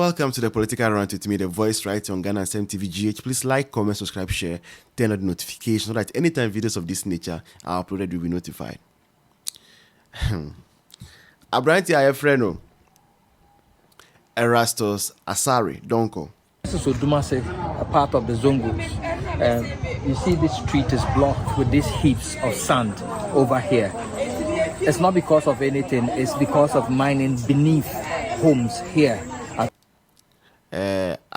welcome to the Political Rant with me, the voice right on Ghana TV GH. Please like, comment, subscribe, share, turn on the notifications so that anytime videos of this nature are uploaded, you'll be notified. Abranti Ayefreno, Erastus Asari, Donko. This is Odumasi, a part of the Zongos. You see this street is blocked with these heaps of sand over here. It's not because of anything, it's because of mining beneath homes here.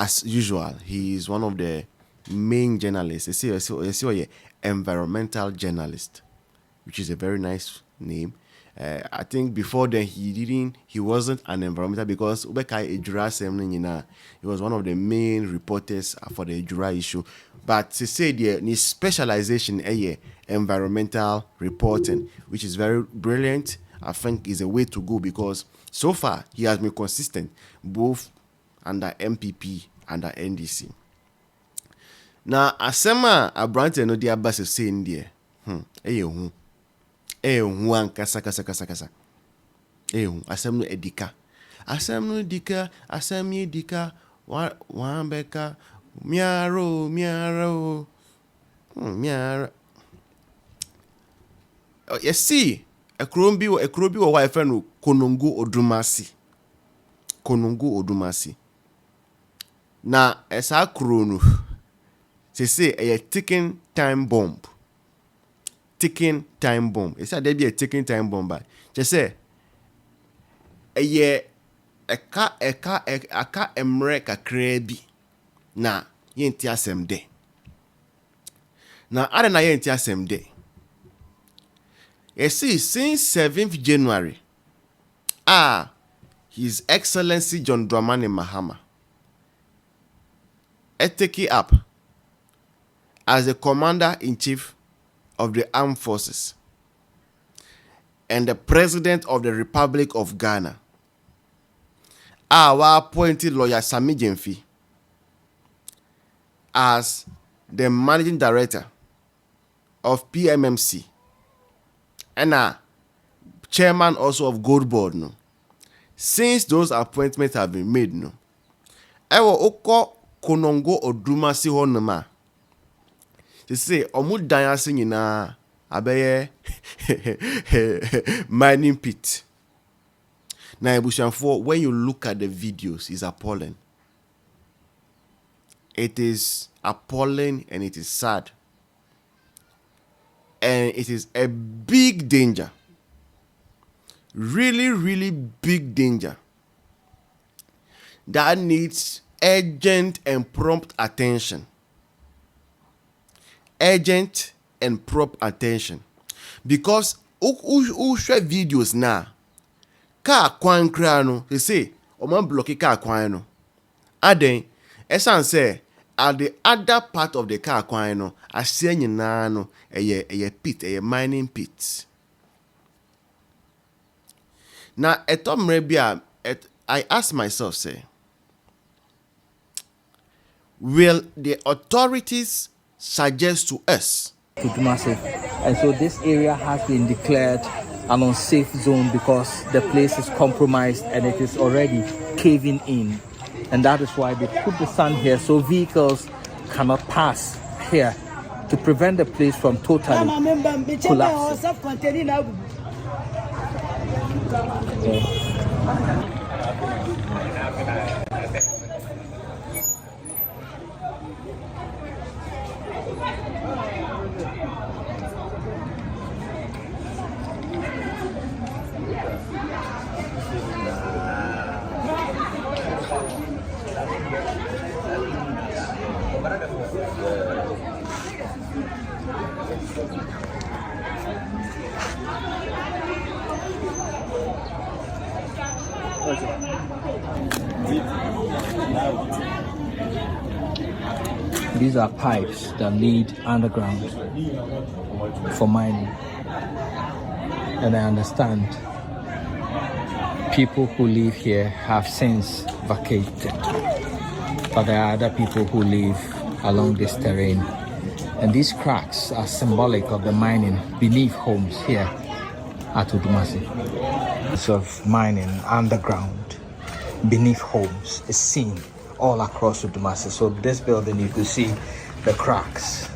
As usual, he is one of the main journalists. You see, environmental journalist, which is a very nice name. I think before then he wasn't an environmental because he was one of the main reporters for the Ejura issue. But to say his specialization environmental reporting, which is very brilliant, I think is a way to go because so far he has been consistent both under MPP and the NDC. Now, asema Abrante no dia base saying there. Kasa. Asem no edika. Asem edika. Wambeka. Miaro. Miaro. Yes, see. A krobi or wife no Konongo Odumasi. Konongo Odumasi. Na esa krono. Say a ticking time bomb. Ticking time bomb. It's a be a ticking time bomb. Just say eka emre kakra bi na yenti asem de. Na ade na yenti asem de. You see, since 7th January, His Excellency John Dramani Mahama take it up as the Commander-in-Chief of the Armed Forces and the President of the Republic of Ghana. Our appointed lawyer Sami Jemfi as the Managing Director of PMMC and Chairman also of Gold Board. No, since those appointments have been made, no, oko Konongo Odumasi honoma. They say omu dancing in a abeye mining pit. Now, when you look at the videos, it's appalling. It is appalling and it is sad. And it is a big danger. Really, really big danger. That needs urgent and prompt attention. Urgent and prompt attention. Because who share videos now? Car kwan krano, they say, oman blocky car kwano. Aden, esan say, at the other part of the car kwano, I see no a pit, a mining pit. Now, I ask myself, say, will the authorities suggest to us? And so this area has been declared an unsafe zone because the place is compromised and it is already caving in. And that is why they put the sand here so vehicles cannot pass here to prevent the place from totally collapsing. These are pipes that lead underground for mining. And I understand people who live here have since vacated. But there are other people who live along this terrain. And these cracks are symbolic of the mining beneath homes here at Odumasi. Of mining underground. beneath homes is seen all across Odumasi. So this building, you could see the cracks.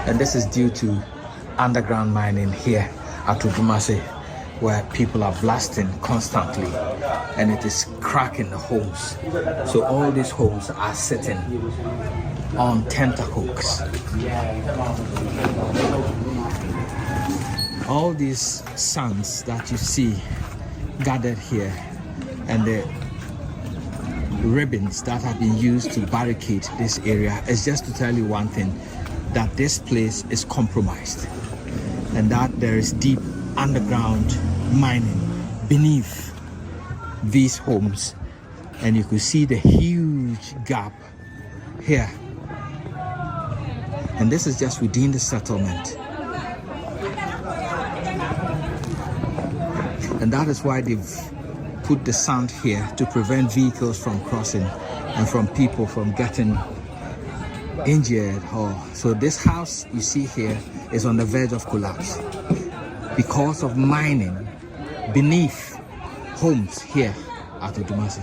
And this is due to underground mining here at Odumasi, where people are blasting constantly and it is cracking the homes. So all these homes are sitting on tenterhooks. All these sands that you see gathered here and the ribbons that have been used to barricade this area is just to tell you one thing, that this place is compromised and that there is deep underground mining beneath these homes, and you could see the huge gap here, and this is just within the settlement, and that is why they've put the sand here to prevent vehicles from crossing and from people from getting injured. So this house you see here is on the verge of collapse because of mining beneath homes here at Odumasi.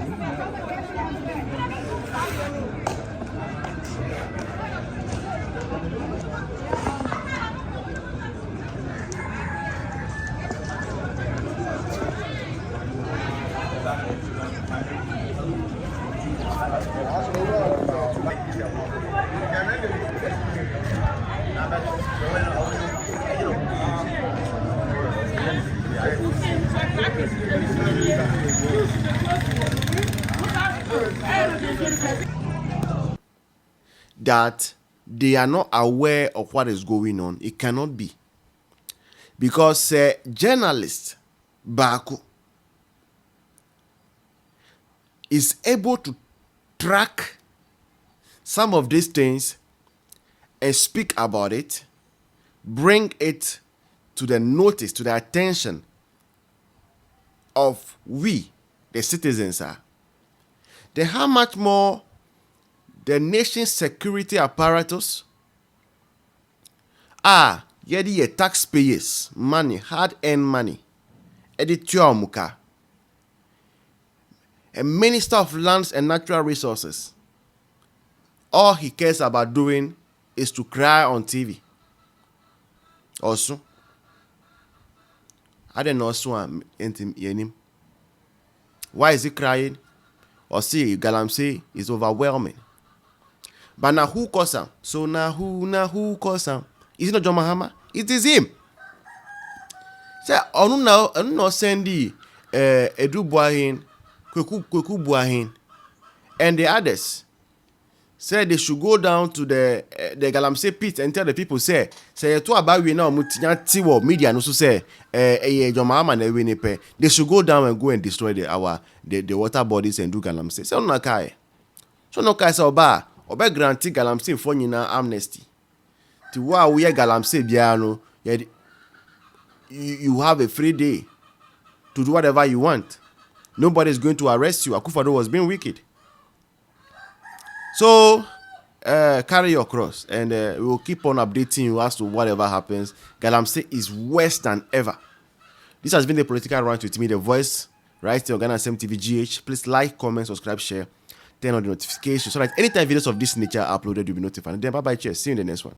That they are not aware of what is going on. It cannot be. Because journalist Baku is able to track some of these things and speak about it, bring it to the notice, to the attention of we, the citizens are. Then how much more the nation's security apparatus are yet taxpayers' money, hard-earned money, editor muka, a minister of lands and natural resources. All he cares about doing is to cry on TV. Also, I don't know why is he crying? Or see, Galamsey is overwhelming. But now who calls him? So now who calls him? Is it not John Mahama? It is him. Say, I don't know send the Edu Buahin, Kweku Buahin, and the others. Say they should go down to the Galamsey pit and tell the people, say to about we now mutinya media no so say John Mahama na we nepe. They should go down and go and destroy the water bodies and do Galamsey. Say no kai. So no kai say oba granti Galamsey for nyina amnesty. Ti wa we Galamsey bia no you have a free day to do whatever you want. Nobody is going to arrest you. Akufo-Addo was being wicked. So, carry your cross, and we will keep on updating you as to whatever happens. Galamsey is worse than ever. This has been the Political Rant with me, the voice, right here on Ghana SMTV GH. Please like, comment, subscribe, share, turn on the notifications so that anytime videos of this nature are uploaded, you'll be notified. And then bye-bye, cheers. See you in the next one.